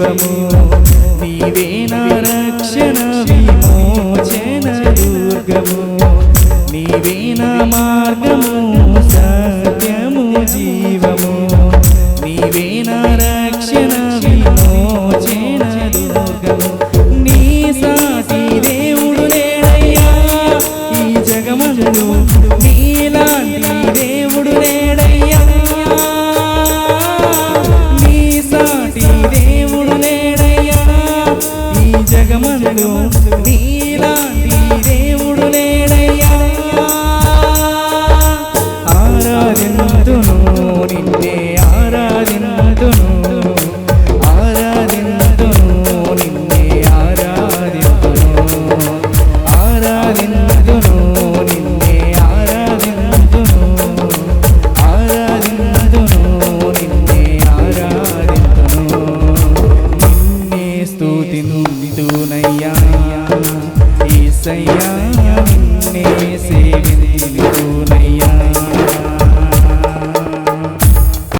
జీవము నీవే నా రక్షణ విమోచన దుర్గము నీవే నా మార్గము సత్యము జీవము నీవే నా రక్షణ విమోచన దుర్గము నీ సాటి దేవుడు లేడయ్యా ఈ జగమందు నీలాంటి దేవుడు లేడయ్యా నీ సాటి దేవుడు లేడయ్యా ఈ జగమందు నీలాంటి దేవుడు లేడయ్యా ఆరాధింతును నిన్నే ఆరాధింతును ఆరాధింతును నిన్నే ఆరాధింతును ఆరాధింతును నిన్నే ఆరాధింతును ఆరాధింతును నిన్నే ఆరాధింతును నిన్నే స్తుతింతునయ్యా యేసయ్యా